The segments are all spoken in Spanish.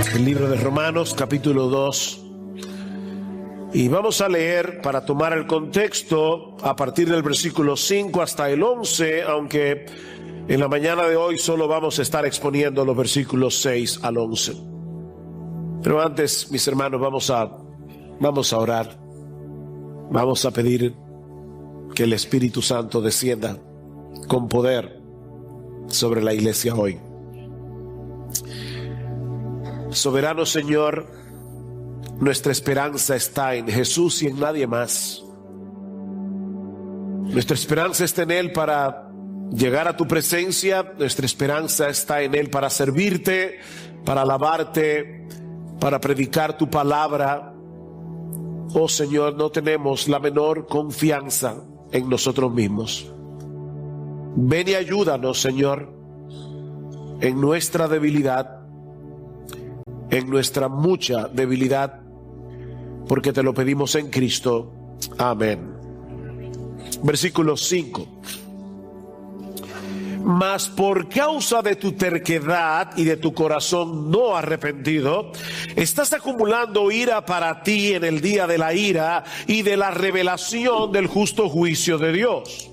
El libro de Romanos, capítulo 2. Y vamos a leer, para tomar el contexto, a partir del versículo 5 hasta el 11, aunque en la mañana de hoy solo vamos a estar exponiendo los versículos 6 al 11. Pero antes, mis hermanos, vamos a orar. Vamos a pedir que el Espíritu Santo descienda con poder sobre la iglesia hoy. Soberano Señor, nuestra esperanza está en Jesús y en nadie más. Nuestra esperanza está en Él para llegar a tu presencia. Nuestra esperanza está en Él para servirte, para alabarte, para predicar tu palabra. Oh Señor, no tenemos la menor confianza en nosotros mismos. Ven y ayúdanos, Señor, en nuestra debilidad, en nuestra mucha debilidad, porque te lo pedimos en Cristo. Amén. Versículo 5. Mas por causa de tu terquedad y de tu corazón no arrepentido, estás acumulando ira para ti en el día de la ira y de la revelación del justo juicio de Dios,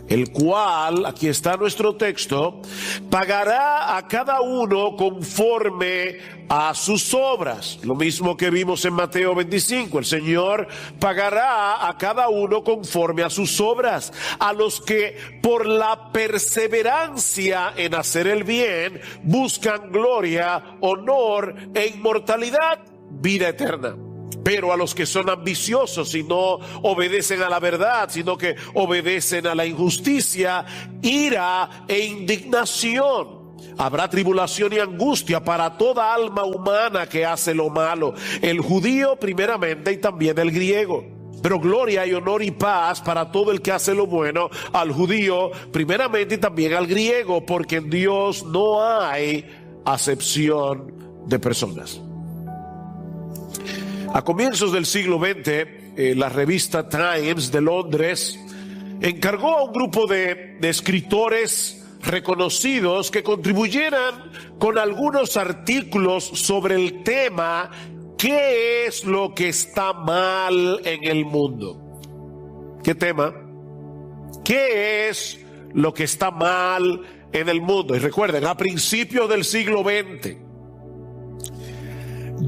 el cual, aquí está nuestro texto, pagará a cada uno conforme a sus obras. Lo mismo que vimos en Mateo 25. El Señor pagará a cada uno conforme a sus obras. A los que por la perseverancia en hacer el bien buscan gloria, honor e inmortalidad, vida eterna. Pero a los que son ambiciosos y no obedecen a la verdad, sino que obedecen a la injusticia, ira e indignación. Habrá tribulación y angustia para toda alma humana que hace lo malo, el judío primeramente y también el griego. Pero gloria y honor y paz para todo el que hace lo bueno, al judío primeramente y también al griego, porque en Dios no hay acepción de personas. A comienzos del siglo XX, la revista Times de Londres encargó a un grupo de escritores reconocidos que contribuyeran con algunos artículos sobre el tema ¿qué es lo que está mal en el mundo? ¿Qué tema? ¿Qué es lo que está mal en el mundo? Y recuerden, a principios del siglo XX,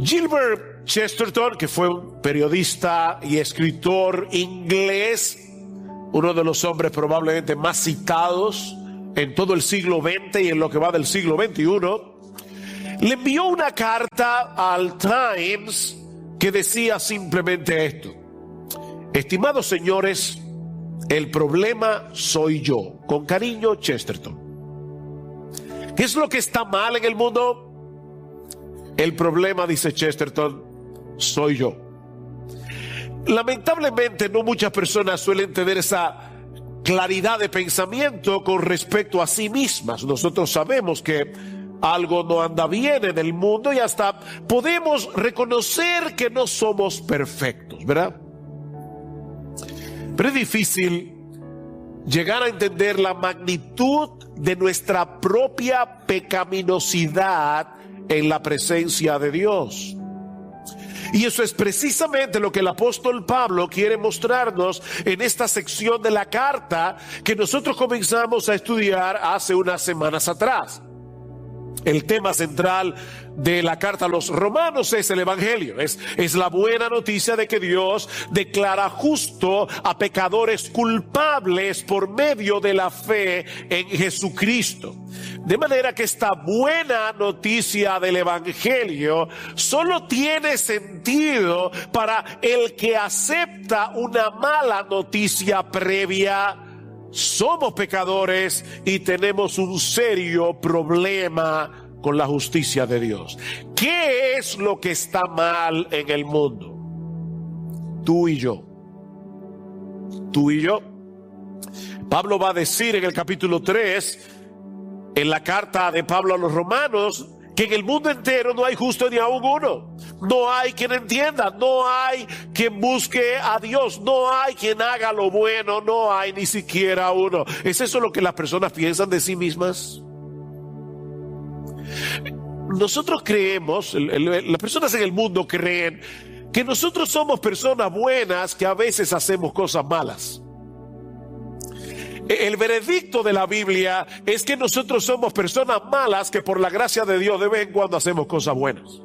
Gilbert Chesterton, que fue un periodista y escritor inglés, uno de los hombres probablemente más citados en todo el siglo XX y en lo que va del siglo XXI, le envió una carta al Times que decía simplemente esto: estimados señores, el problema soy yo. Con cariño, Chesterton. ¿Qué es lo que está mal en el mundo? El problema, dice Chesterton, soy yo. Lamentablemente no muchas personas suelen tener esa claridad de pensamiento con respecto a sí mismas. Nosotros sabemos que algo no anda bien en el mundo y hasta podemos reconocer que no somos perfectos, ¿verdad? Pero es difícil llegar a entender la magnitud de nuestra propia pecaminosidad en la presencia de Dios. Y eso es precisamente lo que el apóstol Pablo quiere mostrarnos en esta sección de la carta que nosotros comenzamos a estudiar hace unas semanas atrás. El tema central de la carta a los romanos es el evangelio, es la buena noticia de que Dios declara justo a pecadores culpables por medio de la fe en Jesucristo. De manera que esta buena noticia del evangelio solo tiene sentido para el que acepta una mala noticia previa. Somos pecadores y tenemos un serio problema con la justicia de Dios. ¿Qué es lo que está mal en el mundo? Tú y yo. Tú y yo. Pablo va a decir en el capítulo 3, en la carta de Pablo a los romanos, que en el mundo entero no hay justo ni aún uno. No hay quien entienda, no hay quien busque a Dios, no hay quien haga lo bueno, no hay ni siquiera uno. ¿Es eso lo que las personas piensan de sí mismas? nosotros creemos, las personas en el mundo creen que nosotros somos personas buenas que a veces hacemos cosas malas. El veredicto de la Biblia es que nosotros somos personas malas que por la gracia de Dios de vez en cuando hacemos cosas buenas.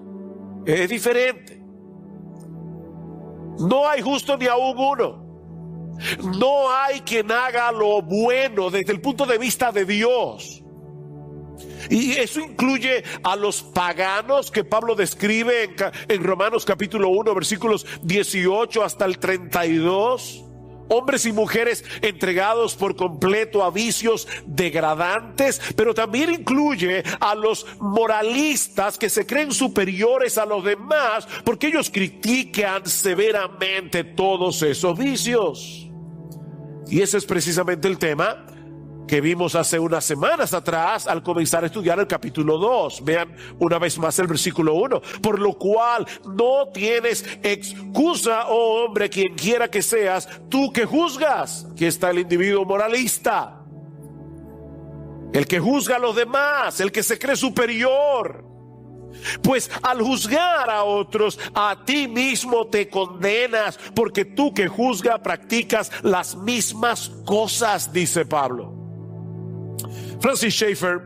Es diferente. No hay justo ni aún uno. No hay quien haga lo bueno desde el punto de vista de Dios. Y eso incluye a los paganos que Pablo describe en Romanos capítulo 1, versículos 18 hasta el 32. Hombres y mujeres entregados por completo a vicios degradantes, pero también incluye a los moralistas que se creen superiores a los demás porque ellos critican severamente todos esos vicios. Y ese es precisamente el tema que vimos hace unas semanas atrás al comenzar a estudiar el capítulo 2. Vean una vez más el versículo 1. Por lo cual no tienes excusa, oh hombre, quien quiera que seas, tú que juzgas. Aquí está el individuo moralista, el que juzga a los demás, el que se cree superior. Pues al juzgar a otros, a ti mismo te condenas, porque tú que juzgas practicas las mismas cosas, dice Pablo. Francis Schaeffer,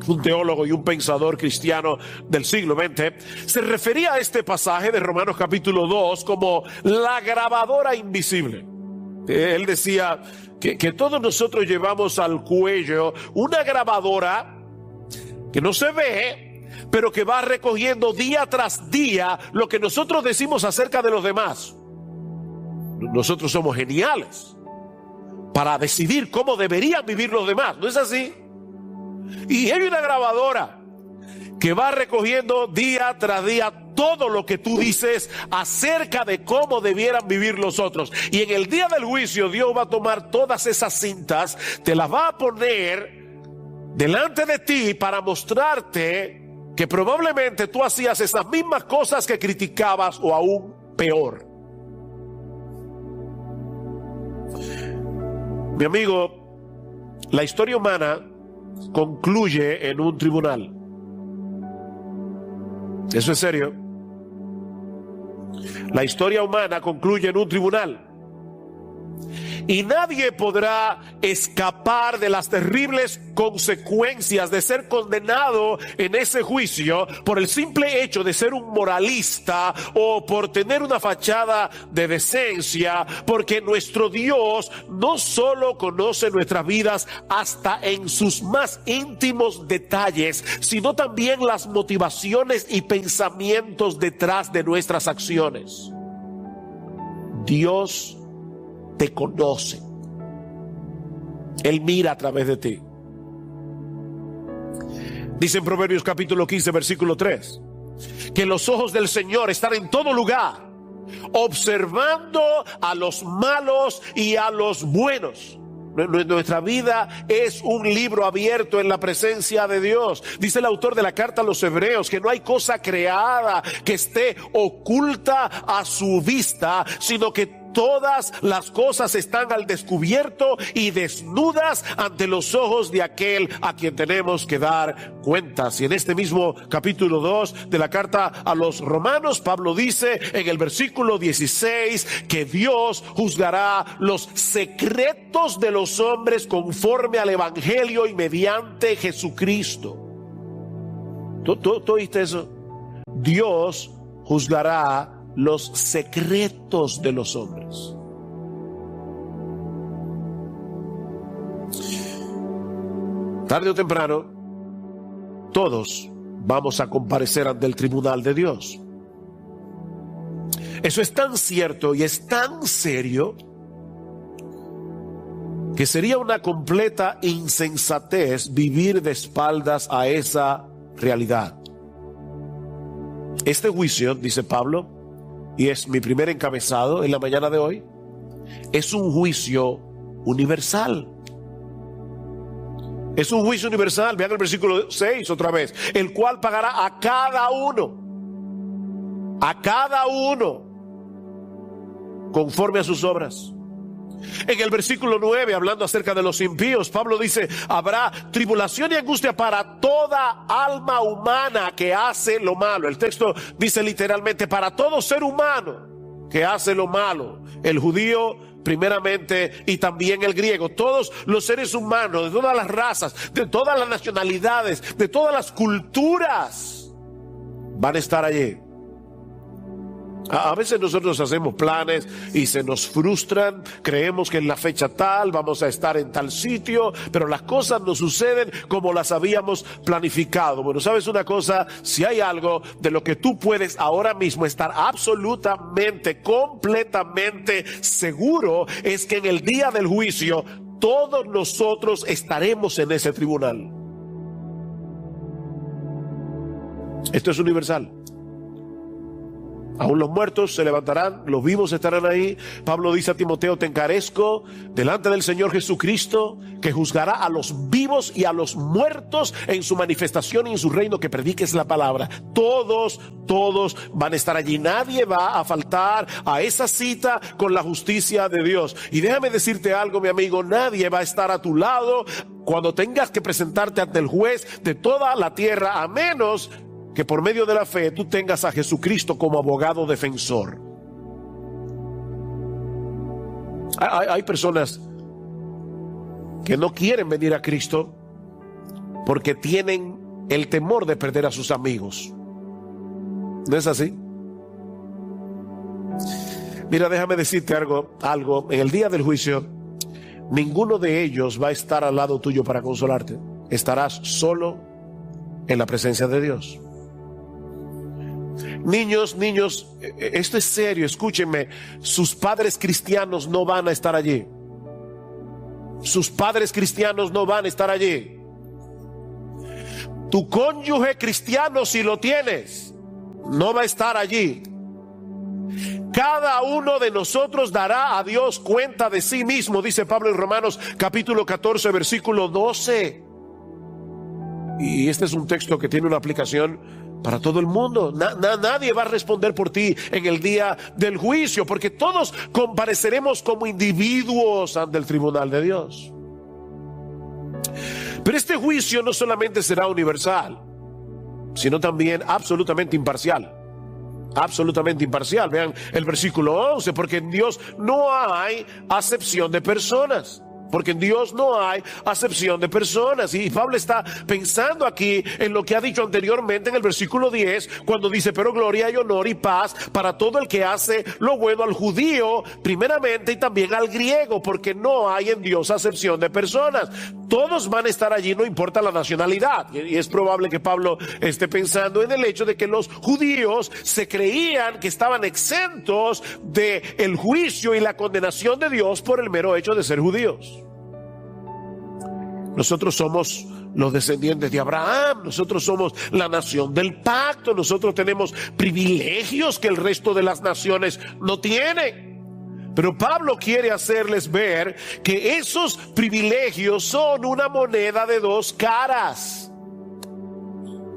un teólogo y un pensador cristiano del siglo XX, se refería a este pasaje de Romanos capítulo 2 como la grabadora invisible. Él decía que todos nosotros llevamos al cuello una grabadora que no se ve, pero que va recogiendo día tras día lo que nosotros decimos acerca de los demás. Nosotros somos geniales para decidir cómo deberían vivir los demás, ¿no es así? Y hay una grabadora que va recogiendo día tras día todo lo que tú dices acerca de cómo debieran vivir los otros. Y en el día del juicio Dios va a tomar todas esas cintas, te las va a poner delante de ti para mostrarte que probablemente tú hacías esas mismas cosas que criticabas o aún peor. Mi amigo, la historia humana concluye en un tribunal. Eso es serio. La historia humana concluye en un tribunal. Y nadie podrá escapar de las terribles consecuencias de ser condenado en ese juicio por el simple hecho de ser un moralista o por tener una fachada de decencia, porque nuestro Dios no solo conoce nuestras vidas hasta en sus más íntimos detalles, sino también las motivaciones y pensamientos detrás de nuestras acciones. Dios te conoce. Él mira a través de ti. Dice en Proverbios capítulo 15 versículo 3 que los ojos del Señor están en todo lugar, observando a los malos y a los buenos. Nuestra vida es un libro abierto en la presencia de Dios. Dice el autor de la carta a los Hebreos que no hay cosa creada que esté oculta a su vista, sino que todas las cosas están al descubierto y desnudas ante los ojos de aquel a quien tenemos que dar cuentas. Y en este mismo capítulo 2 de la carta a los Romanos, Pablo dice en el versículo 16 que Dios juzgará los secretos de los hombres conforme al evangelio y mediante Jesucristo. ¿Tú oíste eso? Dios juzgará los secretos de los hombres. Tarde o temprano, todos vamos a comparecer ante el tribunal de Dios. Eso es tan cierto y es tan serio que sería una completa insensatez vivir de espaldas a esa realidad. Este juicio, dice Pablo, y es mi primer encabezado en la mañana de hoy, es un juicio universal. Es un juicio universal. Vean el versículo 6 otra vez. El cual pagará a cada uno conforme a sus obras. En el versículo 9, hablando acerca de los impíos, Pablo dice: habrá tribulación y angustia para toda alma humana que hace lo malo. El texto dice literalmente: para todo ser humano que hace lo malo. El judío primeramente y también el griego. Todos los seres humanos, de todas las razas, de todas las nacionalidades, de todas las culturas, van a estar allí. A veces nosotros hacemos planes y se nos frustran, creemos que en la fecha tal vamos a estar en tal sitio, pero las cosas no suceden como las habíamos planificado. Bueno, ¿sabes una cosa? Si hay algo de lo que tú puedes ahora mismo estar absolutamente, completamente seguro, es que en el día del juicio todos nosotros estaremos en ese tribunal. Esto es universal. Aún los muertos se levantarán, los vivos estarán ahí. Pablo dice a Timoteo: te encarezco delante del Señor Jesucristo, que juzgará a los vivos y a los muertos en su manifestación y en su reino, que prediques la palabra. Todos van a estar allí. Nadie va a faltar a esa cita con la justicia de Dios. Y déjame decirte algo, mi amigo: nadie va a estar a tu lado cuando tengas que presentarte ante el juez de toda la tierra, a menos que por medio de la fe tú tengas a Jesucristo como abogado defensor. Hay personas que no quieren venir a Cristo porque tienen el temor de perder a sus amigos. ¿No es así? Mira, déjame decirte algo. En el día del juicio, ninguno de ellos va a estar al lado tuyo para consolarte. Estarás solo en la presencia de Dios. Niños, esto es serio, escúchenme. Sus padres cristianos no van a estar allí. Sus padres cristianos no van a estar allí. Tu cónyuge cristiano, si lo tienes, no va a estar allí. Cada uno de nosotros dará a Dios cuenta de sí mismo, dice Pablo en Romanos capítulo 14, versículo 12. Y este es un texto que tiene una aplicación para todo el mundo. Nadie va a responder por ti en el día del juicio, porque todos compareceremos como individuos ante el tribunal de Dios. Pero este juicio no solamente será universal, sino también absolutamente imparcial. Absolutamente imparcial. Vean el versículo 11: porque en Dios no hay acepción de personas. Porque en Dios no hay acepción de personas. Y Pablo está pensando aquí en lo que ha dicho anteriormente en el versículo 10, cuando dice: pero gloria y honor y paz para todo el que hace lo bueno, al judío primeramente y también al griego, porque no hay en Dios acepción de personas. Todos van a estar allí, no importa la nacionalidad. Y es probable que Pablo esté pensando en el hecho de que los judíos se creían que estaban exentos del juicio y la condenación de Dios por el mero hecho de ser judíos. Nosotros somos los descendientes de Abraham, nosotros somos la nación del pacto, nosotros tenemos privilegios que el resto de las naciones no tienen. Pero Pablo quiere hacerles ver que esos privilegios son una moneda de dos caras.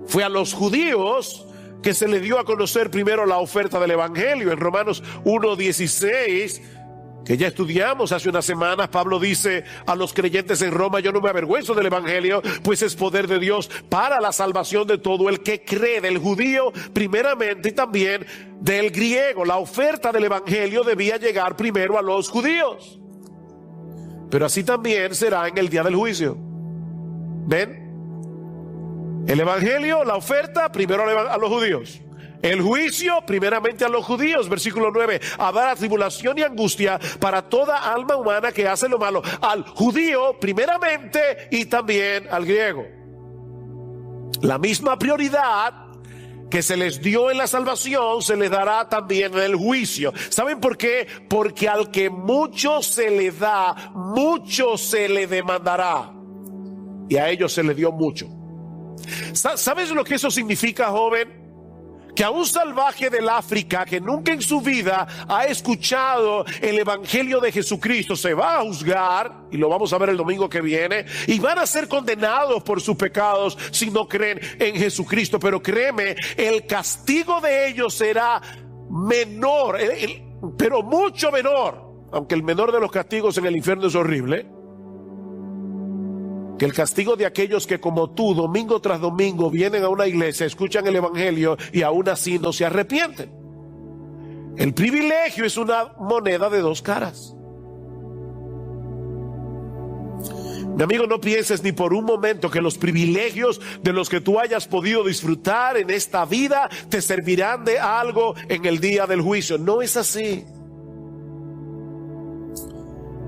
Fue a los judíos que se le dio a conocer primero la oferta del evangelio. En Romanos 1:16, que ya estudiamos hace unas semanas, Pablo dice a los creyentes en Roma: yo no me avergüenzo del evangelio, pues es poder de Dios para la salvación de todo el que cree, del judío primeramente y también del griego. La oferta del evangelio debía llegar primero a los judíos, pero así también será en el día del juicio. ¿Ven? El evangelio, la oferta, primero a los judíos. El juicio, primeramente a los judíos. Versículo 9: habrá tribulación y angustia para toda alma humana que hace lo malo, al judío primeramente y también al griego. La misma prioridad que se les dio en la salvación se les dará también en el juicio. ¿Saben por qué? Porque al que mucho se le da, mucho se le demandará. Y a ellos se les dio mucho. ¿Sabes lo que eso significa, joven? Que a un salvaje del África que nunca en su vida ha escuchado el evangelio de Jesucristo se va a juzgar, y lo vamos a ver el domingo que viene, y van a ser condenados por sus pecados si no creen en Jesucristo. Pero créeme, el castigo de ellos será menor, pero mucho menor aunque el menor de los castigos en el infierno es horrible, que el castigo de aquellos que como tú, domingo tras domingo, vienen a una iglesia, escuchan el evangelio y aún así no se arrepienten. El privilegio es una moneda de dos caras. Mi amigo, no pienses ni por un momento que los privilegios de los que tú hayas podido disfrutar en esta vida te servirán de algo en el día del juicio. No es así.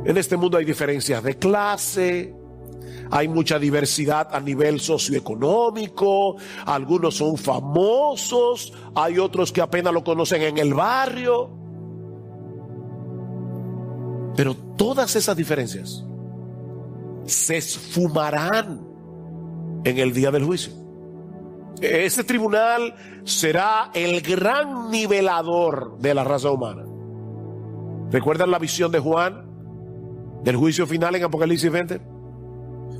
En este mundo hay diferencias de clase, hay mucha diversidad a nivel socioeconómico, algunos son famosos, hay otros que apenas lo conocen en el barrio. Pero todas esas diferencias se esfumarán en el día del juicio. Ese tribunal será el gran nivelador de la raza humana. ¿Recuerdan la visión de Juan del juicio final en Apocalipsis 20?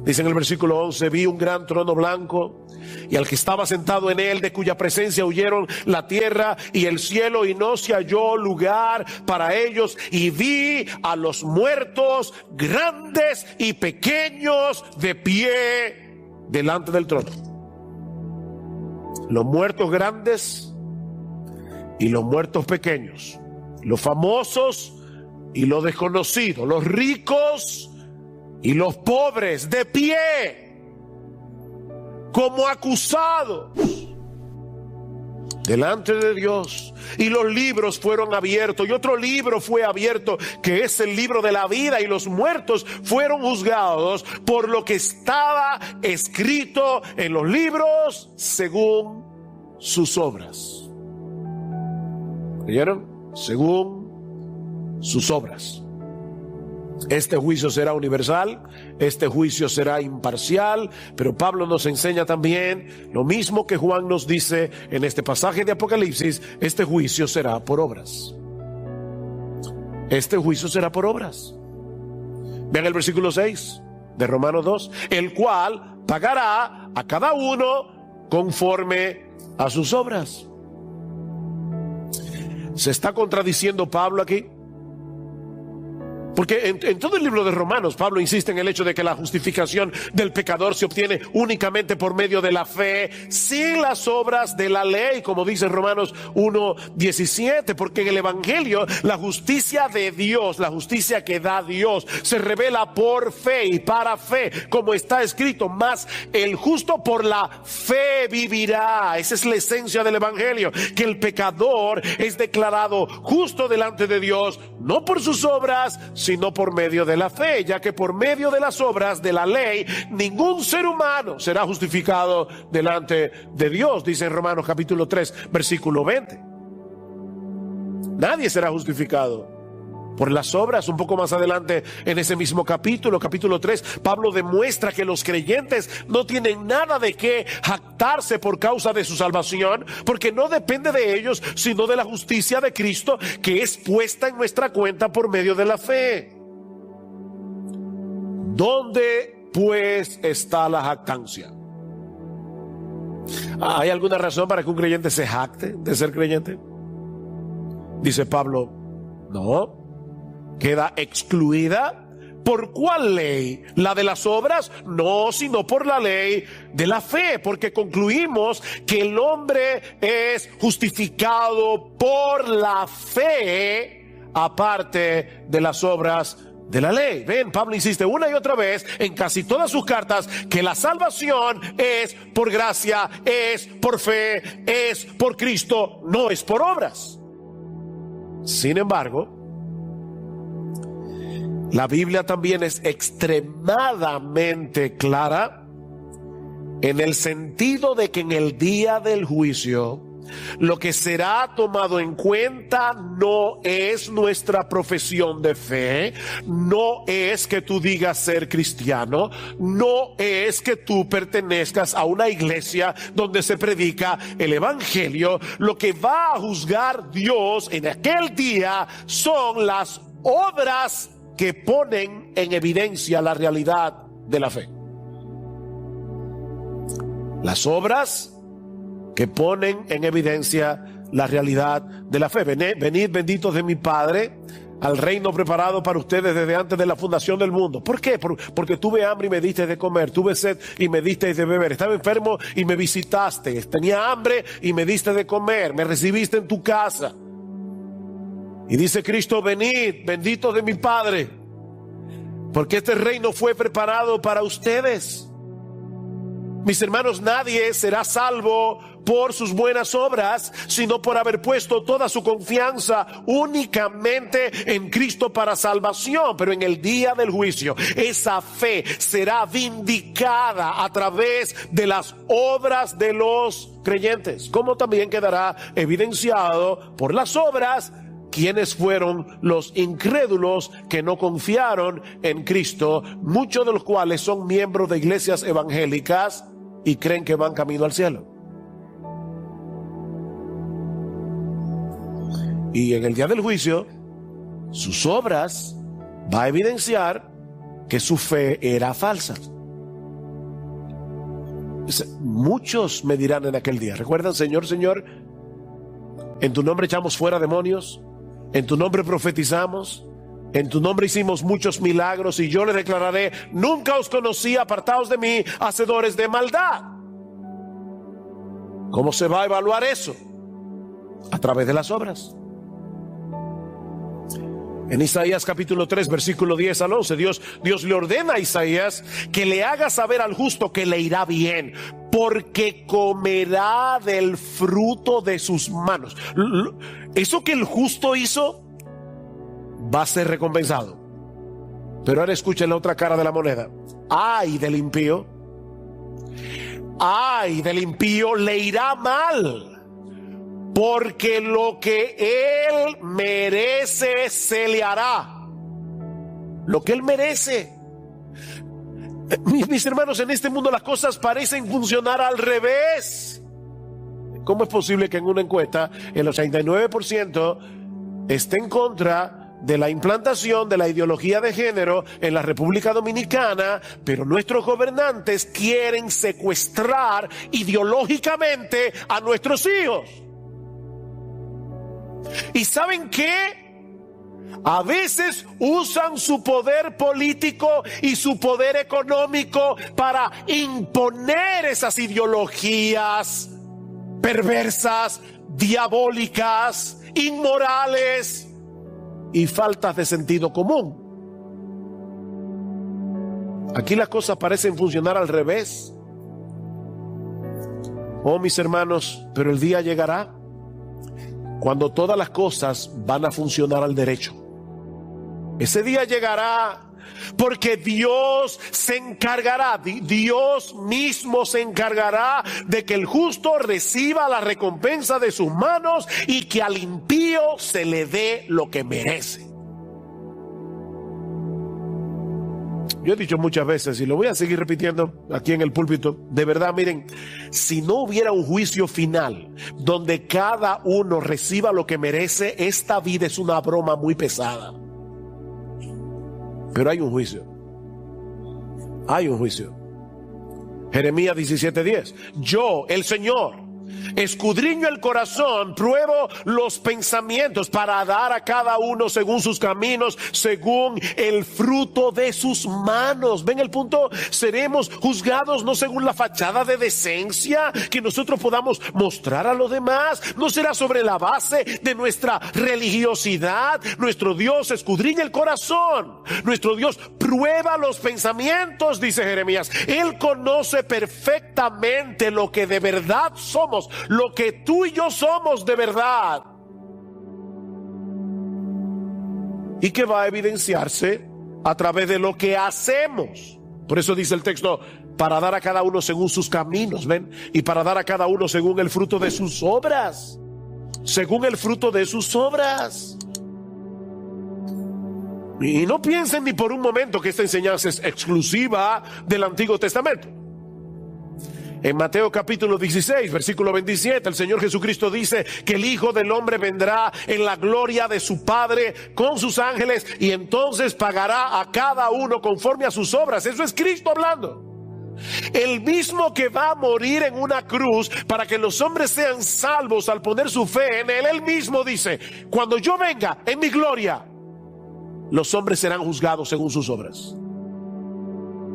Dice en el versículo 11: vi un gran trono blanco y al que estaba sentado en él, de cuya presencia huyeron la tierra y el cielo, y no se halló lugar para ellos. Y vi a los muertos, grandes y pequeños, de pie delante del trono. Los muertos grandes y los muertos pequeños, los famosos y los desconocidos, los ricos y los pobres, de pie, como acusados delante de Dios. Y los libros fueron abiertos, y otro libro fue abierto, que es el libro de la vida, y los muertos fueron juzgados por lo que estaba escrito en los libros según sus obras. ¿Oyeron? Según sus obras. Este juicio será universal, este juicio será imparcial, pero Pablo nos enseña también lo mismo que Juan nos dice en este pasaje de Apocalipsis: este juicio será por obras. Este juicio será por obras. Vean el versículo 6 de Romanos 2: el cual pagará a cada uno conforme a sus obras. ¿Se está contradiciendo Pablo aquí? Porque en todo el libro de Romanos, Pablo insiste en el hecho de que la justificación del pecador se obtiene únicamente por medio de la fe, sin las obras de la ley, como dice Romanos 1:17, porque en el evangelio la justicia de Dios, la justicia que da Dios, se revela por fe y para fe, como está escrito: mas el justo por la fe vivirá. Esa es la esencia del evangelio, que el pecador es declarado justo delante de Dios, no por sus obras, sino por medio de la fe, ya que por medio de las obras de la ley ningún ser humano será justificado delante de Dios, dice en Romanos capítulo 3 versículo 20. Nadie será justificado por las obras. Un poco más adelante en ese mismo capítulo 3, Pablo demuestra que los creyentes no tienen nada de qué jactarse por causa de su salvación, porque no depende de ellos, sino de la justicia de Cristo, que es puesta en nuestra cuenta por medio de la fe. ¿Dónde pues está la jactancia? ¿Hay alguna razón para que un creyente se jacte de ser creyente? Dice Pablo: no. Queda excluida. ¿Por cuál ley? ¿La de las obras? No, sino por la ley de la fe, porque concluimos que el hombre es justificado por la fe, aparte de las obras de la ley. Ven, Pablo insiste una y otra vez en casi todas sus cartas que la salvación es por gracia, es por fe, es por Cristo, no es por obras. Sin embargo, la Biblia también es extremadamente clara en el sentido de que en el día del juicio lo que será tomado en cuenta no es nuestra profesión de fe, no es que tú digas ser cristiano, no es que tú pertenezcas a una iglesia donde se predica el evangelio. Lo que va a juzgar Dios en aquel día son las obras que ponen en evidencia la realidad de la fe. Las obras que ponen en evidencia la realidad de la fe. Venid benditos de mi Padre, al reino preparado para ustedes desde antes de la fundación del mundo. ¿Por qué? Porque tuve hambre y me diste de comer, tuve sed y me diste de beber, estaba enfermo y me visitaste, tenía hambre y me diste de comer, me recibiste en tu casa. Y dice Cristo, venid, benditos de mi Padre, porque este reino fue preparado para ustedes. Mis hermanos, nadie será salvo por sus buenas obras, sino por haber puesto toda su confianza únicamente en Cristo para salvación. Pero en el día del juicio, esa fe será vindicada a través de las obras de los creyentes, como también quedará evidenciado por las obras quiénes fueron los incrédulos que no confiaron en Cristo, muchos de los cuales son miembros de iglesias evangélicas y creen que van camino al cielo. Y en el día del juicio, sus obras va a evidenciar que su fe era falsa. Muchos me dirán en aquel día, ¿recuerdan, Señor, Señor? En tu nombre echamos fuera demonios, en tu nombre profetizamos, en tu nombre hicimos muchos milagros, y yo le declararé, nunca os conocí, apartaos de mí, hacedores de maldad. ¿Cómo se va a evaluar eso? A través de las obras. En Isaías capítulo 3, versículo 10 al 11, Dios le ordena a Isaías que le haga saber al justo que le irá bien, porque comerá del fruto de sus manos. Eso que el justo hizo va a ser recompensado. Pero ahora escuchen la otra cara de la moneda. Ay del impío. Ay del impío, le irá mal, porque lo que él merece se le hará. Lo que él merece. Mis hermanos, en este mundo las cosas parecen funcionar al revés. ¿Cómo es posible que en una encuesta el 89% esté en contra de la implantación de la ideología de género en la República Dominicana, pero nuestros gobernantes quieren secuestrar ideológicamente a nuestros hijos? ¿Y saben qué? A veces usan su poder político y su poder económico para imponer esas ideologías perversas, diabólicas, inmorales y faltas de sentido común. Aquí las cosas parecen funcionar al revés. Oh, mis hermanos, pero el día llegará cuando todas las cosas van a funcionar al derecho. Ese día llegará porque Dios se encargará, Dios mismo se encargará de que el justo reciba la recompensa de sus manos y que al impío se le dé lo que merece. Yo he dicho muchas veces y lo voy a seguir repitiendo aquí en el púlpito, de verdad, miren, si no hubiera un juicio final donde cada uno reciba lo que merece, esta vida es una broma muy pesada. Pero hay un juicio. Hay un juicio. Jeremías 17:10. Yo, el Señor, escudriño el corazón, pruebo los pensamientos para dar a cada uno según sus caminos, según el fruto de sus manos. ¿Ven el punto? Seremos juzgados no según la fachada de decencia que nosotros podamos mostrar a los demás. No será sobre la base de nuestra religiosidad. Nuestro Dios escudriña el corazón. Nuestro Dios prueba los pensamientos, dice Jeremías. Él conoce perfectamente lo que de verdad somos, lo que tú y yo somos de verdad, y que va a evidenciarse a través de lo que hacemos. Por eso dice el texto, para dar a cada uno según sus caminos, ¿ven? Y para dar a cada uno según el fruto de sus obras. Según el fruto de sus obras. Y no piensen ni por un momento que esta enseñanza es exclusiva del Antiguo Testamento. En Mateo capítulo 16, versículo 27, el Señor Jesucristo dice que el Hijo del Hombre vendrá en la gloria de su Padre con sus ángeles y entonces pagará a cada uno conforme a sus obras. Eso es Cristo hablando. El mismo que va a morir en una cruz para que los hombres sean salvos al poner su fe en Él. Él mismo dice, cuando yo venga en mi gloria, los hombres serán juzgados según sus obras.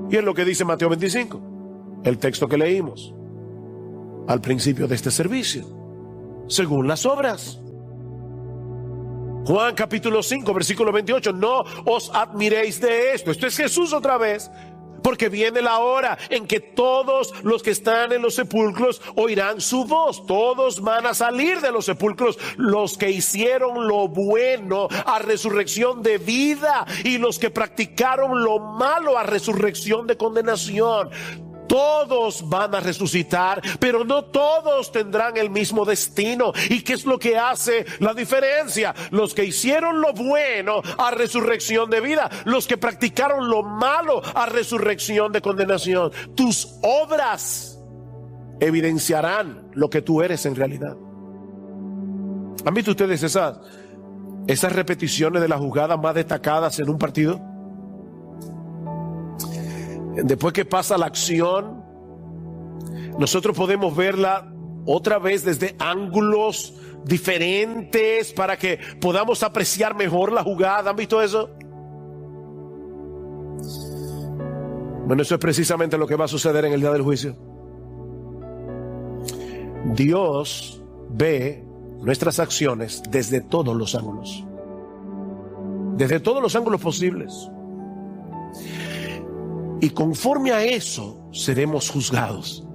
Y es lo que dice Mateo 25, el texto que leímos al principio de este servicio, según las obras. Juan capítulo 5, versículo 28, no os admiréis de esto. Esto es Jesús otra vez. Porque viene la hora en que todos los que están en los sepulcros oirán su voz. Todos van a salir de los sepulcros. Los que hicieron lo bueno a resurrección de vida, y los que practicaron lo malo a resurrección de condenación. Todos van a resucitar, pero no todos tendrán el mismo destino. ¿Y qué es lo que hace la diferencia? Los que hicieron lo bueno a resurrección de vida, los que practicaron lo malo a resurrección de condenación. Tus obras evidenciarán lo que tú eres en realidad. ¿Han visto ustedes esas repeticiones de las jugadas más destacadas en un partido? Después que pasa la acción, nosotros podemos verla otra vez desde ángulos diferentes para que podamos apreciar mejor la jugada. ¿Han visto eso? Bueno, eso es precisamente lo que va a suceder en el día del juicio. Dios ve nuestras acciones desde todos los ángulos. Desde todos los ángulos posibles. Y conforme a eso seremos juzgados.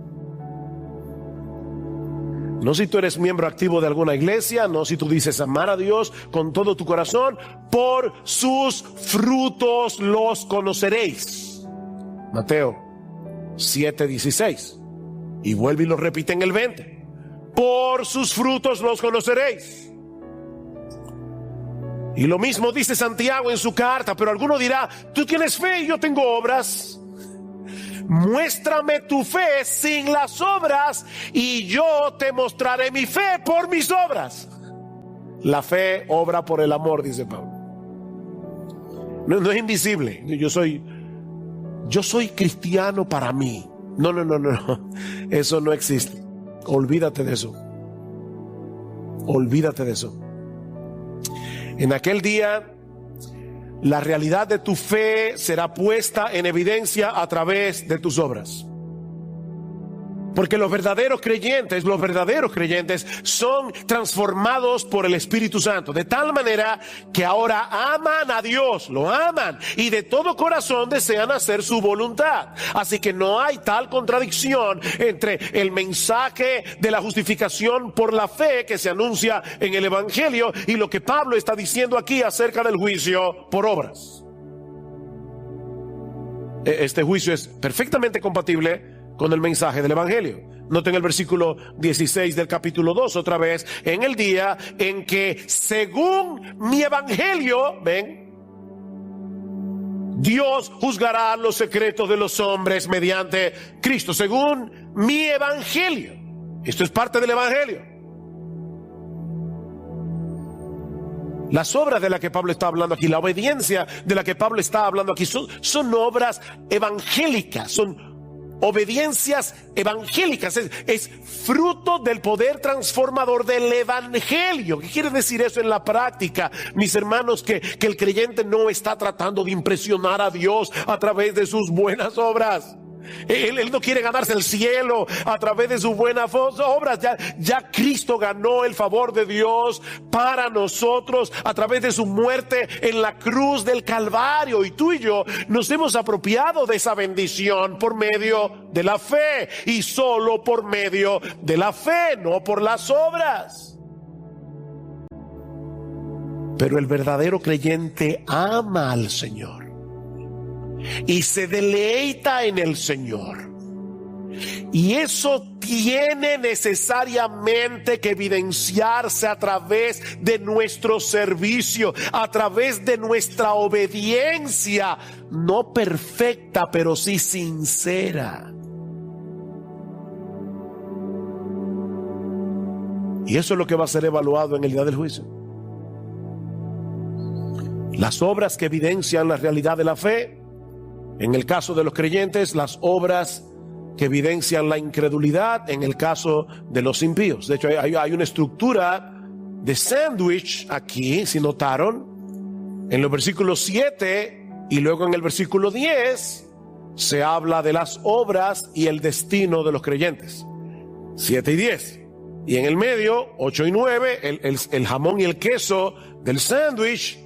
No si tú eres miembro activo de alguna iglesia, no si tú dices amar a Dios con todo tu corazón. Por sus frutos los conoceréis. Mateo 7:16. Y vuelve y lo repite en el 20. Por sus frutos los conoceréis. Y lo mismo dice Santiago en su carta. Pero alguno dirá, tú tienes fe y yo tengo obras. Muéstrame tu fe sin las obras y yo te mostraré mi fe por mis obras. La fe obra por el amor, dice Pablo. No es invisible. Yo soy cristiano para mí. No. Eso no existe. Olvídate de eso. Olvídate de eso. En aquel día, la realidad de tu fe será puesta en evidencia a través de tus obras. Porque los verdaderos creyentes son transformados por el Espíritu Santo, de tal manera que ahora aman a Dios, lo aman y de todo corazón desean hacer su voluntad. Así que no hay tal contradicción entre el mensaje de la justificación por la fe que se anuncia en el Evangelio y lo que Pablo está diciendo aquí acerca del juicio por obras. Este juicio es perfectamente compatible con el mensaje del Evangelio. Noten el versículo 16 del capítulo 2 otra vez. En el día en que según mi Evangelio, ven, Dios juzgará los secretos de los hombres mediante Cristo. Según mi Evangelio. Esto es parte del Evangelio. Las obras de las que Pablo está hablando aquí, la obediencia de la que Pablo está hablando aquí son obras evangélicas, son obediencias evangélicas, es fruto del poder transformador del Evangelio. ¿Qué quiere decir eso en la práctica, mis hermanos? Que el creyente no está tratando de impresionar a Dios a través de sus buenas obras. Él no quiere ganarse el cielo a través de sus buenas obras. Ya Cristo ganó el favor de Dios para nosotros a través de su muerte en la cruz del Calvario. Y tú y yo nos hemos apropiado de esa bendición por medio de la fe. Y solo por medio de la fe, no por las obras. Pero el verdadero creyente ama al Señor y se deleita en el Señor. Y eso tiene necesariamente que evidenciarse a través de nuestro servicio, a través de nuestra obediencia, no perfecta, pero sí sincera. Y eso es lo que va a ser evaluado en el día del juicio. Las obras que evidencian la realidad de la fe. En el caso de los creyentes, las obras que evidencian la incredulidad en el caso de los impíos. De hecho, hay una estructura de sándwich aquí, si notaron. En los versículos 7 y luego en el versículo 10 se habla de las obras y el destino de los creyentes. 7 y 10. Y en el medio, 8 y 9, el jamón y el queso del sándwich,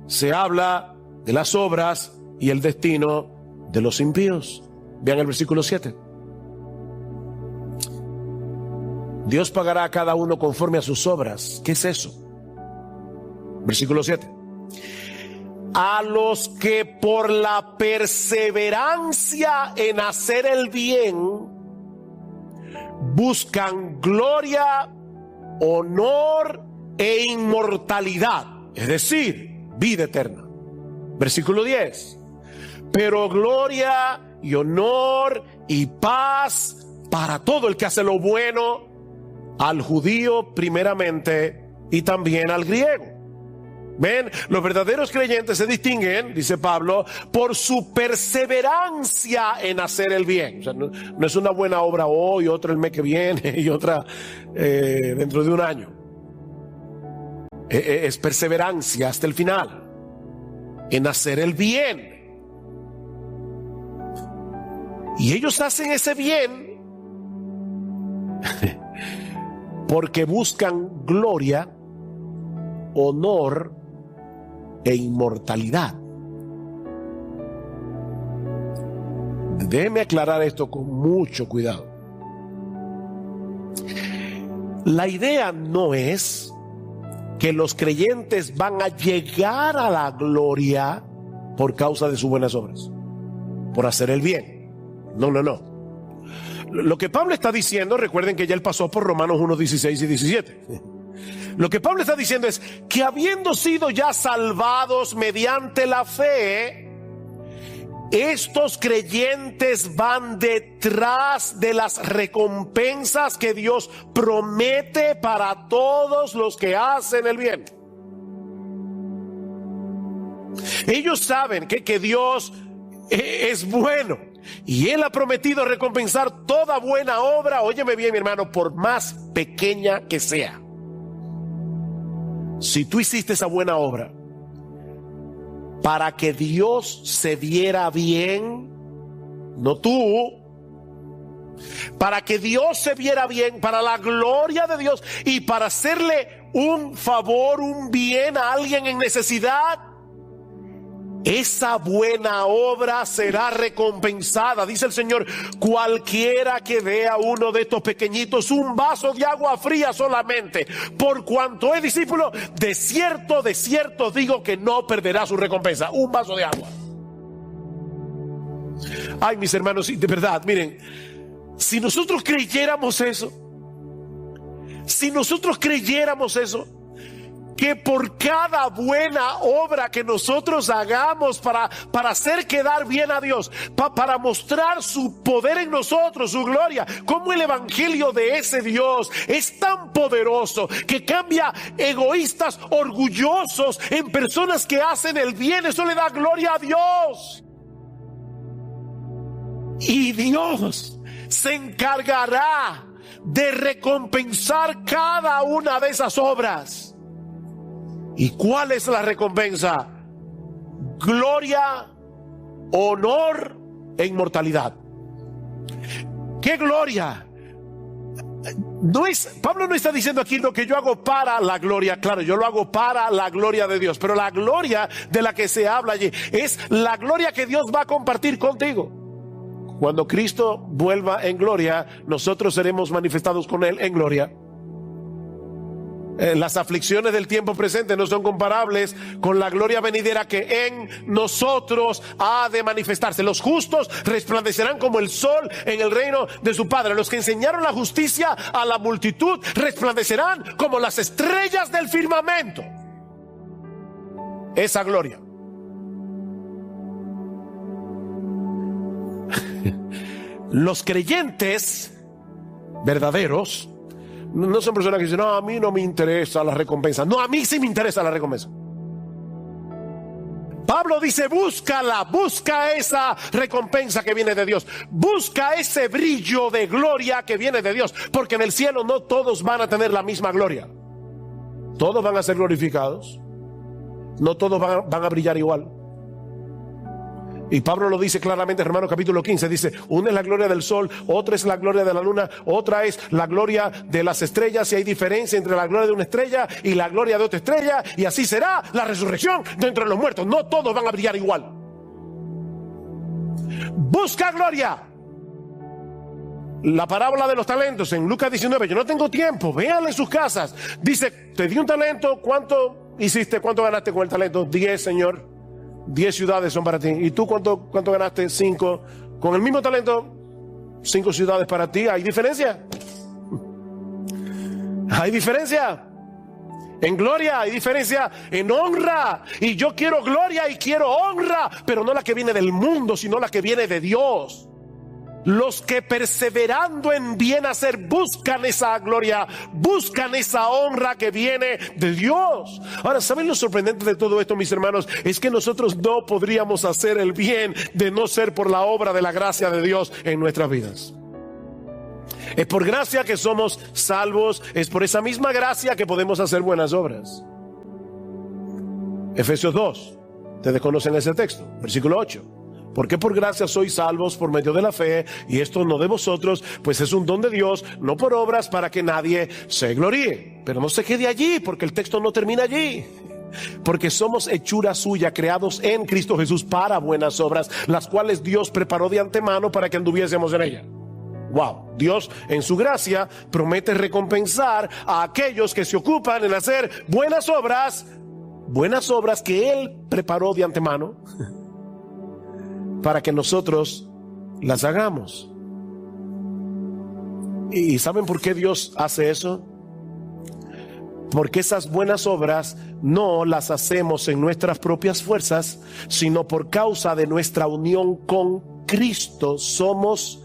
se habla de las obras y el destino de los impíos. Vean el versículo 7. Dios pagará a cada uno conforme a sus obras. ¿Qué es eso? Versículo 7. A los que por la perseverancia en hacer el bien buscan gloria, honor e inmortalidad, es decir, vida eterna. Versículo 10. Pero gloria y honor y paz para todo el que hace lo bueno, al judío primeramente y también al griego. Ven, los verdaderos creyentes se distinguen, dice Pablo, por su perseverancia en hacer el bien. O sea, no es una buena obra hoy, otra el mes que viene y otra dentro de un año. Es perseverancia hasta el final en hacer el bien. Y ellos hacen ese bien porque buscan gloria, honor e inmortalidad. Déjeme aclarar esto con mucho cuidado. La idea no es que los creyentes van a llegar a la gloria por causa de sus buenas obras, por hacer el bien. No. Lo que Pablo está diciendo, recuerden que ya él pasó por Romanos 1, 16 y 17. Lo que Pablo está diciendo es que habiendo sido ya salvados mediante la fe, estos creyentes van detrás de las recompensas que Dios promete para todos los que hacen el bien. Ellos saben que Dios es bueno y Él ha prometido recompensar toda buena obra, óyeme bien mi hermano, por más pequeña que sea. Si tú hiciste esa buena obra para que Dios se viera bien, no tú, para que Dios se viera bien, para la gloria de Dios y para hacerle un favor, un bien a alguien en necesidad, esa buena obra será recompensada. Dice el Señor: cualquiera que dé a uno de estos pequeñitos un vaso de agua fría solamente, por cuanto es discípulo, de cierto digo que no perderá su recompensa. Un vaso de agua. Ay, mis hermanos, de verdad, miren, si nosotros creyéramos eso, que por cada buena obra que nosotros hagamos para hacer quedar bien a Dios, para mostrar su poder en nosotros, su gloria, como el evangelio de ese Dios es tan poderoso que cambia egoístas orgullosos en personas que hacen el bien, eso le da gloria a Dios. Y Dios se encargará de recompensar cada una de esas obras. ¿Y cuál es la recompensa? Gloria, honor e inmortalidad. ¿Qué gloria? Pablo no está diciendo aquí lo que yo hago para la gloria. Claro, yo lo hago para la gloria de Dios, pero la gloria de la que se habla allí es la gloria que Dios va a compartir contigo. Cuando Cristo vuelva en gloria, nosotros seremos manifestados con Él en gloria. Las aflicciones del tiempo presente no son comparables con la gloria venidera que en nosotros ha de manifestarse. Los justos resplandecerán como el sol en el reino de su Padre. Los que enseñaron la justicia a la multitud resplandecerán como las estrellas del firmamento. Esa gloria. Los creyentes verdaderos no son personas que dicen: no, a mí no me interesa la recompensa. No, a mí sí me interesa la recompensa. Pablo dice: búscala, busca esa recompensa que viene de Dios, busca ese brillo de gloria que viene de Dios, porque en el cielo no todos van a tener la misma gloria. Todos van a ser glorificados, No todos van a brillar igual. Y Pablo lo dice claramente en Romanos capítulo 15, dice, una es la gloria del sol, otra es la gloria de la luna, otra es la gloria de las estrellas, y hay diferencia entre la gloria de una estrella y la gloria de otra estrella, y así será la resurrección de entre los muertos. No todos van a brillar igual. Busca gloria. La parábola de los talentos en Lucas 19, yo no tengo tiempo, véanla en sus casas. Dice, te di un talento, ¿cuánto hiciste? ¿Cuánto ganaste con el talento? 10, Señor. 10 ciudades son para ti. ¿Y tú cuánto ganaste? 5. Con el mismo talento, 5 ciudades para ti. ¿Hay diferencia? ¿Hay diferencia? En gloria, hay diferencia en honra. Y yo quiero gloria y quiero honra, pero no la que viene del mundo, sino la que viene de Dios. Los que perseverando en bien hacer buscan esa gloria, buscan esa honra que viene de Dios. Ahora, ¿saben lo sorprendente de todo esto, mis hermanos? Es que nosotros no podríamos hacer el bien de no ser por la obra de la gracia de Dios en nuestras vidas. Es por gracia que somos salvos, es por esa misma gracia que podemos hacer buenas obras. Efesios 2, ustedes conocen ese texto, versículo 8. Porque por gracia sois salvos por medio de la fe, y esto no de vosotros, pues es un don de Dios, no por obras para que nadie se gloríe. Pero no se quede allí, porque el texto no termina allí. Porque somos hechura suya, creados en Cristo Jesús para buenas obras, las cuales Dios preparó de antemano para que anduviésemos en ella. Wow, Dios en su gracia promete recompensar a aquellos que se ocupan en hacer buenas obras que Él preparó de antemano para que nosotros las hagamos. ¿Y saben por qué Dios hace eso? Porque esas buenas obras no las hacemos en nuestras propias fuerzas, sino por causa de nuestra unión con Cristo. Somos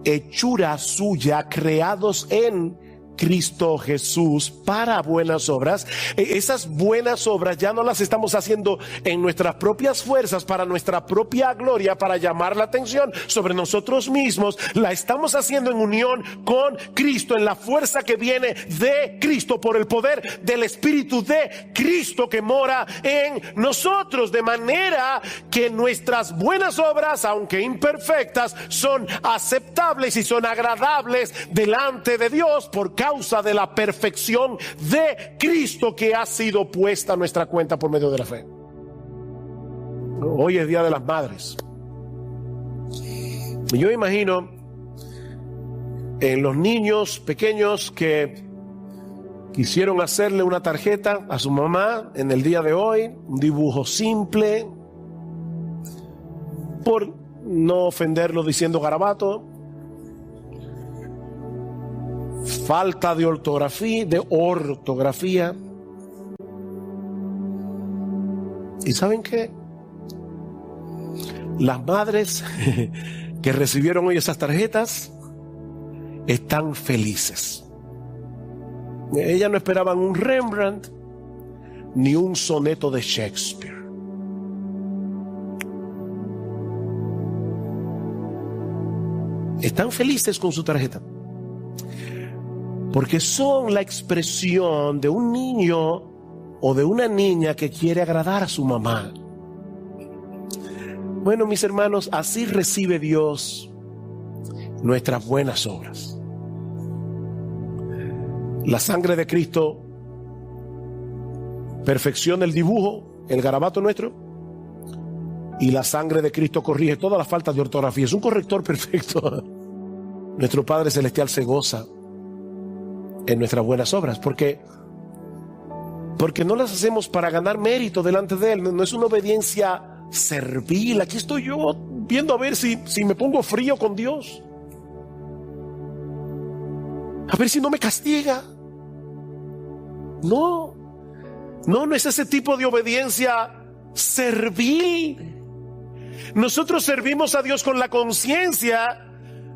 hechura suya, creados en Cristo Jesús para buenas obras. Esas buenas obras ya no las estamos haciendo en nuestras propias fuerzas para nuestra propia gloria, para llamar la atención sobre nosotros mismos. La estamos haciendo en unión con Cristo, en la fuerza que viene de Cristo, por el poder del Espíritu de Cristo que mora en nosotros, de manera que nuestras buenas obras, aunque imperfectas, son aceptables y son agradables delante de Dios por causa de la perfección de Cristo que ha sido puesta a nuestra cuenta por medio de la fe. Hoy es Día de las Madres. Y yo imagino en los niños pequeños que quisieron hacerle una tarjeta a su mamá en el día de hoy, un dibujo simple, por no ofenderlo diciendo garabato, falta de ortografía. ¿Y saben qué? Las madres que recibieron hoy esas tarjetas están felices. Ellas no esperaban un Rembrandt ni un soneto de Shakespeare. Están felices con su tarjeta, porque son la expresión de un niño o de una niña que quiere agradar a su mamá. Bueno, mis hermanos, así recibe Dios nuestras buenas obras. La sangre de Cristo perfecciona el dibujo, el garabato nuestro, y la sangre de Cristo corrige todas las faltas de ortografía. Es un corrector perfecto. Nuestro Padre Celestial se goza en nuestras buenas obras, porque no las hacemos para ganar mérito delante de Él. No es una obediencia servil. Aquí estoy yo viendo a ver si me pongo frío con Dios, a ver si no me castiga. No es ese tipo de obediencia servil. Nosotros servimos a Dios con la conciencia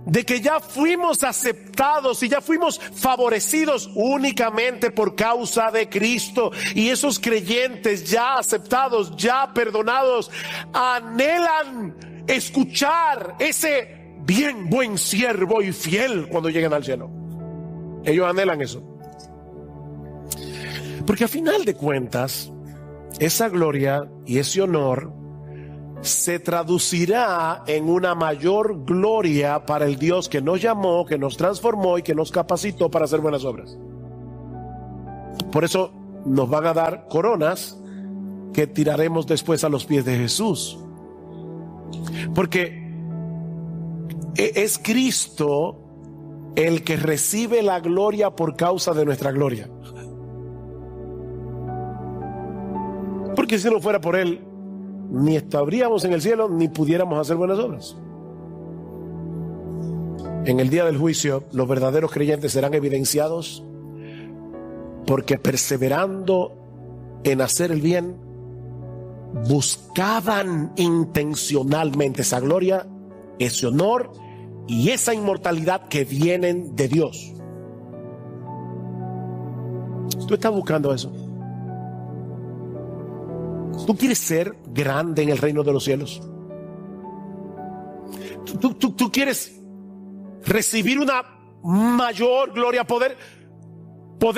de que ya fuimos aceptados y ya fuimos favorecidos únicamente por causa de Cristo. Y esos creyentes ya aceptados, ya perdonados, anhelan escuchar ese bien, buen siervo y fiel cuando lleguen al cielo. Ellos anhelan eso. Porque a final de cuentas, esa gloria y ese honor se traducirá en una mayor gloria para el Dios que nos llamó, que nos transformó y que nos capacitó para hacer buenas obras. Por eso nos van a dar coronas que tiraremos después a los pies de Jesús. Porque es Cristo el que recibe la gloria por causa de nuestra gloria. Porque si no fuera por Él, ni estaríamos en el cielo, ni pudiéramos hacer buenas obras. En el día del juicio, los verdaderos creyentes serán evidenciados porque perseverando en hacer el bien, buscaban intencionalmente esa gloria, ese honor y esa inmortalidad que vienen de Dios. Tú estás buscando eso. Tú quieres ser grande en el reino de los cielos. Tú quieres recibir una mayor gloria, poder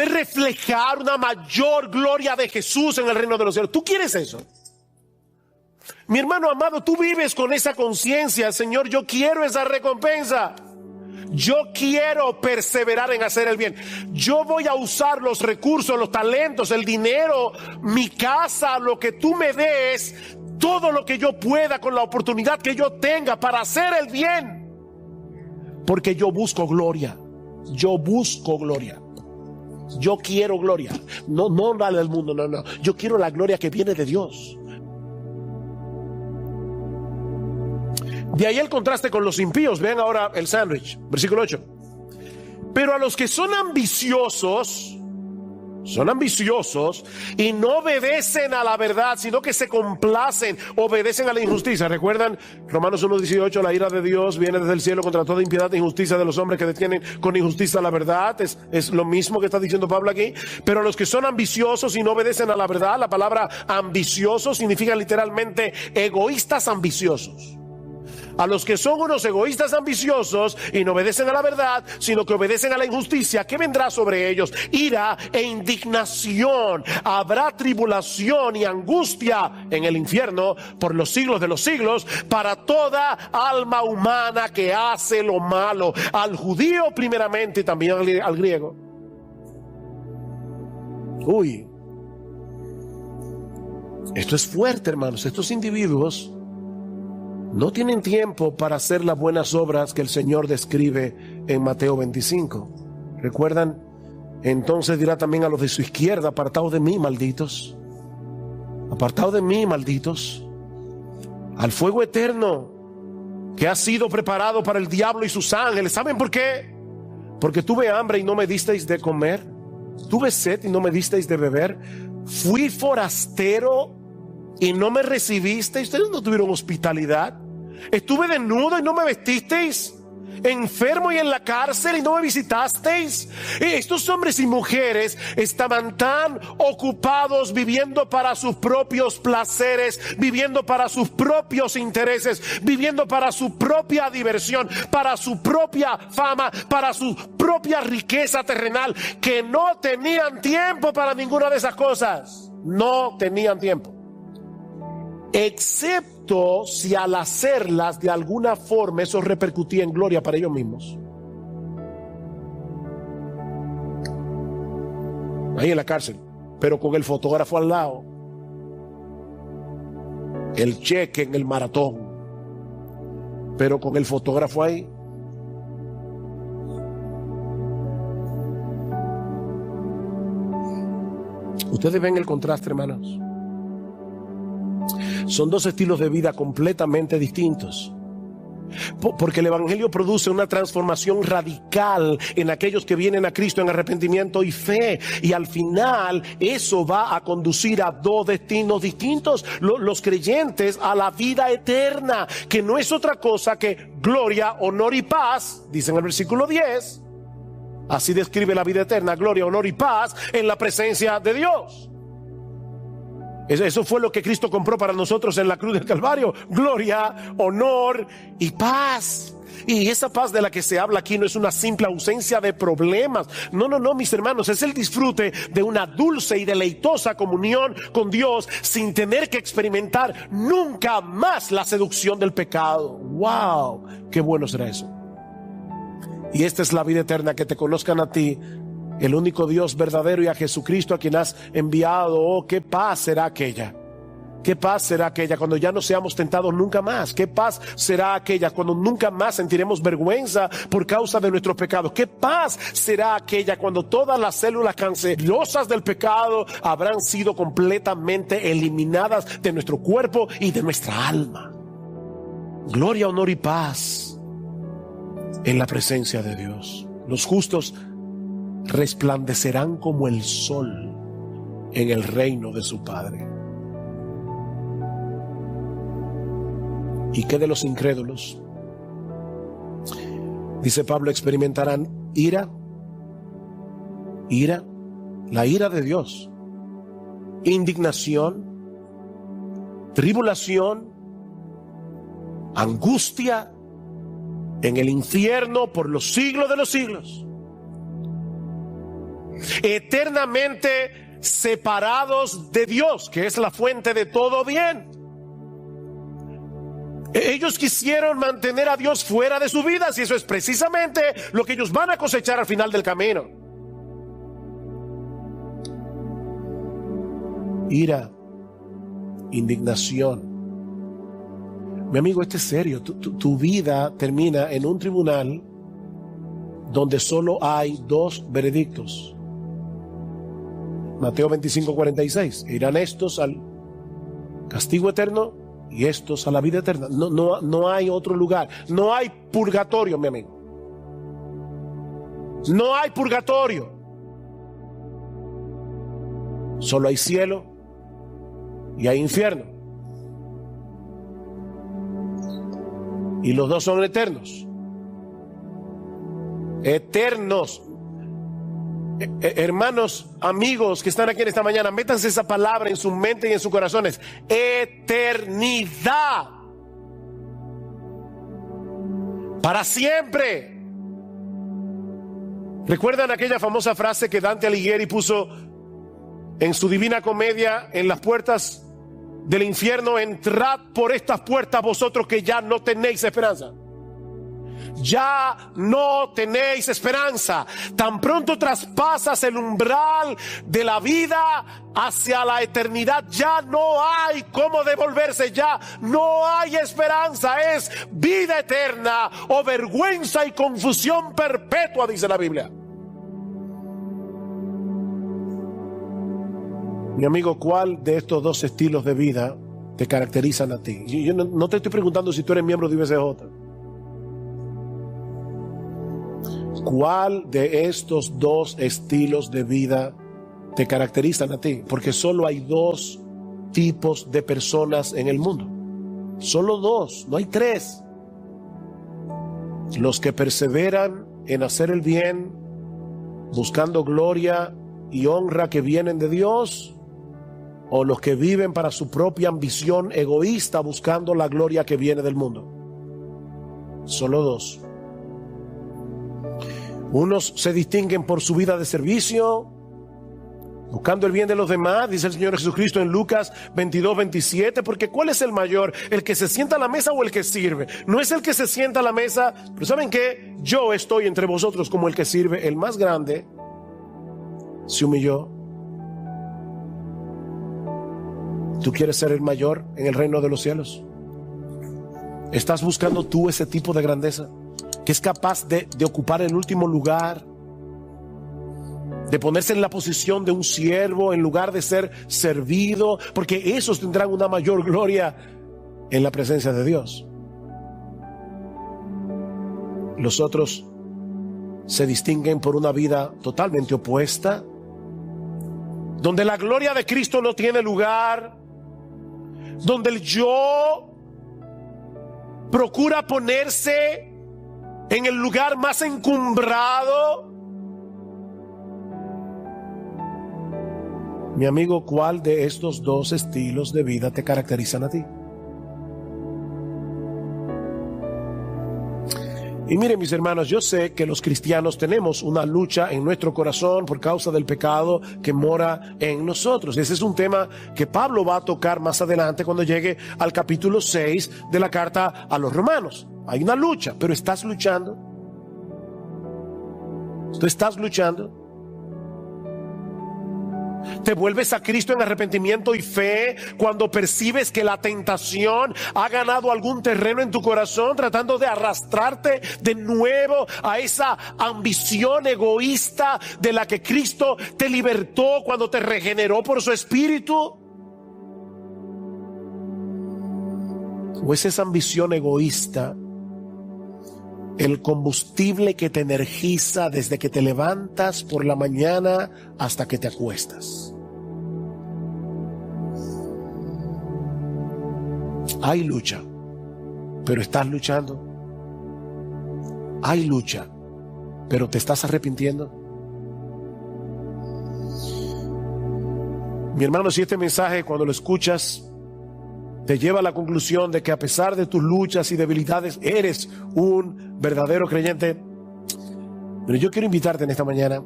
reflejar una mayor gloria de Jesús en el reino de los cielos. ¿Tú quieres eso? Mi hermano amado, tú vives con esa conciencia. Señor, yo quiero esa recompensa. Yo quiero perseverar en hacer el bien. Yo voy a usar los recursos, los talentos, el dinero, mi casa, lo que tú me des, todo lo que yo pueda con la oportunidad que yo tenga para hacer el bien. Porque yo busco gloria. Yo busco gloria. Yo quiero gloria. No la del mundo, no. Yo quiero la gloria que viene de Dios. De ahí el contraste con los impíos. Vean ahora el sándwich, versículo 8. Pero a los que son ambiciosos y no obedecen a la verdad, sino que se complacen, obedecen a la injusticia. ¿Recuerdan? Romanos 1:18, la ira de Dios viene desde el cielo contra toda impiedad e injusticia de los hombres que detienen con injusticia la verdad. Es lo mismo que está diciendo Pablo aquí. Pero a los que son ambiciosos y no obedecen a la verdad, la palabra ambicioso significa literalmente egoístas ambiciosos. A los que son unos egoístas ambiciosos y no obedecen a la verdad, sino que obedecen a la injusticia, ¿qué vendrá sobre ellos? Ira e indignación. Habrá tribulación y angustia en el infierno por los siglos de los siglos para toda alma humana que hace lo malo, al judío primeramente y también al griego. Uy, esto es fuerte, hermanos. Estos individuos no tienen tiempo para hacer las buenas obras que el Señor describe en Mateo 25. ¿Recuerdan? Entonces dirá también a los de su izquierda: apartaos de mí, malditos. Apartaos de mí, malditos, al fuego eterno que ha sido preparado para el diablo y sus ángeles. ¿Saben por qué? Porque tuve hambre y no me disteis de comer. Tuve sed y no me disteis de beber. Fui forastero y no me recibisteis. Ustedes no tuvieron hospitalidad. Estuve desnudo y no me vestisteis. Enfermo y en la cárcel y no me visitasteis. Estos hombres y mujeres estaban tan ocupados viviendo para sus propios placeres, viviendo para sus propios intereses, viviendo para su propia diversión, para su propia fama, para su propia riqueza terrenal, que no tenían tiempo para ninguna de esas cosas. No tenían tiempo. Excepto si al hacerlas de alguna forma eso repercutía en gloria para ellos mismos. Ahí en la cárcel, pero con el fotógrafo al lado, el cheque en el maratón, pero con el fotógrafo ahí. Ustedes ven el contraste, hermanos. Son dos estilos de vida completamente distintos. Porque el evangelio produce una transformación radical en aquellos que vienen a Cristo en arrepentimiento y fe. Y al final eso va a conducir a dos destinos distintos. Los creyentes a la vida eterna, que no es otra cosa que gloria, honor y paz, dice en el versículo 10. Así describe la vida eterna: gloria, honor y paz en la presencia de Dios. Eso fue lo que Cristo compró para nosotros en la cruz del Calvario: gloria, honor y paz. Y esa paz de la que se habla aquí no es una simple ausencia de problemas. No, mis hermanos, es el disfrute de una dulce y deleitosa comunión con Dios sin tener que experimentar nunca más la seducción del pecado. ¡Wow! ¡Qué bueno será eso! Y esta es la vida eterna, que te conozcan a ti, el único Dios verdadero, y a Jesucristo a quien has enviado. Oh, qué paz será aquella. ¿Qué paz será aquella cuando ya no seamos tentados nunca más? ¿Qué paz será aquella cuando nunca más sentiremos vergüenza por causa de nuestros pecados? ¿Qué paz será aquella cuando todas las células cancerosas del pecado habrán sido completamente eliminadas de nuestro cuerpo y de nuestra alma? Gloria, honor y paz en la presencia de Dios. Los justos resplandecerán como el sol en el reino de su Padre. ¿Y qué de los incrédulos? Dice Pablo, experimentarán ira, la ira de Dios, indignación, tribulación, angustia en el infierno por los siglos de los siglos, eternamente separados de Dios, que es la fuente de todo bien. Ellos quisieron mantener a Dios fuera de su vida, y eso es precisamente lo que ellos van a cosechar al final del camino. Ira, indignación. Mi amigo, esto es serio. Tu vida termina en un tribunal donde solo hay dos veredictos. Mateo 25:46. Irán estos al castigo eterno y estos a la vida eterna. No hay otro lugar. No hay purgatorio, mi amigo. No hay purgatorio. Solo hay cielo y hay infierno. Y los dos son eternos. Eternos. Hermanos, amigos que están aquí en esta mañana, métanse esa palabra en su mente y en sus corazones. Eternidad. Para siempre. ¿Recuerdan aquella famosa frase que Dante Alighieri puso en su Divina Comedia, en las puertas del infierno? Entrad por estas puertas vosotros que ya no tenéis esperanza. Ya no tenéis esperanza. Tan pronto traspasas el umbral de la vida hacia la eternidad, ya no hay cómo devolverse, ya no hay esperanza. Es vida eterna o vergüenza y confusión perpetua, dice la Biblia. Mi amigo, ¿cuál de estos dos estilos de vida te caracterizan a ti? Yo no te estoy preguntando si tú eres miembro de IBCJ. ¿Cuál de estos dos estilos de vida te caracterizan a ti? Porque solo hay dos tipos de personas en el mundo. Solo dos, no hay tres. Los que perseveran en hacer el bien, buscando gloria y honra que vienen de Dios, o los que viven para su propia ambición egoísta, buscando la gloria que viene del mundo. Solo dos. Unos se distinguen por su vida de servicio, buscando el bien de los demás, dice el Señor Jesucristo en Lucas 22:27, porque ¿cuál es el mayor? ¿El que se sienta a la mesa o el que sirve? No es el que se sienta a la mesa, pero ¿saben qué? Yo estoy entre vosotros como el que sirve. El más grande se humilló. ¿Tú quieres ser el mayor en el reino de los cielos? ¿Estás buscando tú ese tipo de grandeza? Que es capaz de ocupar el último lugar, de ponerse en la posición de un siervo en lugar de ser servido, porque esos tendrán una mayor gloria en la presencia de Dios. Los otros se distinguen por una vida totalmente opuesta, donde la gloria de Cristo no tiene lugar, donde el yo procura ponerse en el lugar más encumbrado. Mi amigo, ¿cuál de estos dos estilos de vida te caracterizan a ti? Y miren, mis hermanos, yo sé que los cristianos tenemos una lucha en nuestro corazón por causa del pecado que mora en nosotros. Ese es un tema que Pablo va a tocar más adelante cuando llegue al capítulo 6 de la carta a los romanos. Hay una lucha, pero ¿estás luchando? ¿Tú estás luchando? ¿Te vuelves a Cristo en arrepentimiento y fe cuando percibes que la tentación ha ganado algún terreno en tu corazón, tratando de arrastrarte de nuevo a esa ambición egoísta de la que Cristo te libertó cuando te regeneró por su Espíritu? ¿O es esa ambición egoísta el combustible que te energiza desde que te levantas por la mañana hasta que te acuestas? Hay lucha, pero estás luchando. Hay lucha, pero te estás arrepintiendo. Mi hermano, si este mensaje, cuando lo escuchas, te lleva a la conclusión de que a pesar de tus luchas y debilidades eres un verdadero creyente, pero yo quiero invitarte en esta mañana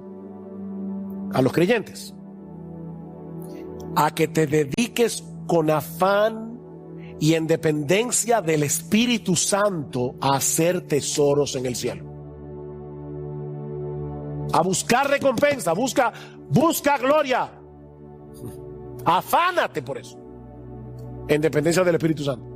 a los creyentes a que te dediques con afán y en dependencia del Espíritu Santo a hacer tesoros en el cielo, a buscar recompensa, busca gloria, afánate por eso, en dependencia del Espíritu Santo.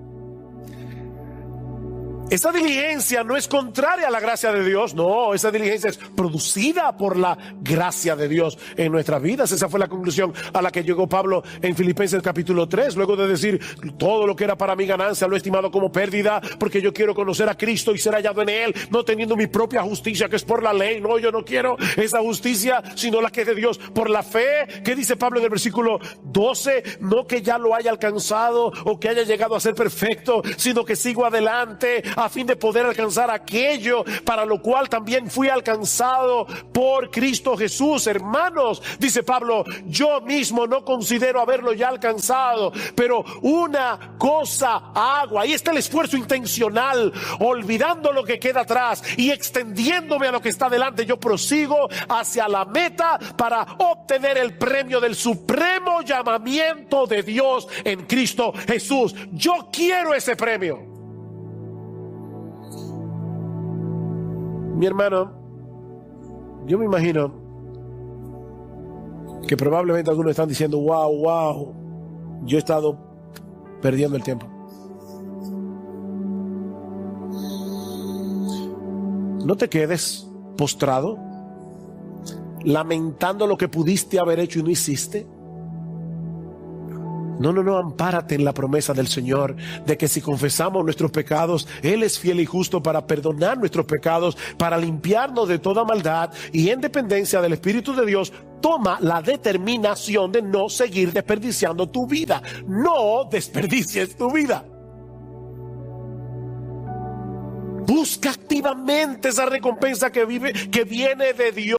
Esa diligencia no es contraria a la gracia de Dios, no, esa diligencia es producida por la gracia de Dios en nuestras vidas. Esa fue la conclusión a la que llegó Pablo en Filipenses capítulo 3, luego de decir: todo lo que era para mi ganancia lo he estimado como pérdida, porque yo quiero conocer a Cristo y ser hallado en Él, no teniendo mi propia justicia que es por la ley. No, yo no quiero esa justicia, sino la que es de Dios por la fe. ¿Qué dice Pablo en el versículo 12? No que ya lo haya alcanzado o que haya llegado a ser perfecto, sino que sigo adelante a fin de poder alcanzar aquello para lo cual también fui alcanzado por Cristo Jesús. Hermanos, dice Pablo, yo mismo no considero haberlo ya alcanzado, pero una cosa hago. Ahí está el esfuerzo intencional, olvidando lo que queda atrás y extendiéndome a lo que está delante. Yo prosigo hacia la meta para obtener el premio del supremo llamamiento de Dios en Cristo Jesús. Yo quiero ese premio. Mi hermano, yo me imagino que probablemente algunos están diciendo: wow, yo he estado perdiendo el tiempo. No te quedes postrado, lamentando lo que pudiste haber hecho y no hiciste. No, ampárate en la promesa del Señor de que si confesamos nuestros pecados, Él es fiel y justo para perdonar nuestros pecados, para limpiarnos de toda maldad, y en dependencia del Espíritu de Dios, toma la determinación de no seguir desperdiciando tu vida. No desperdicies tu vida. Busca activamente esa recompensa que viene de Dios.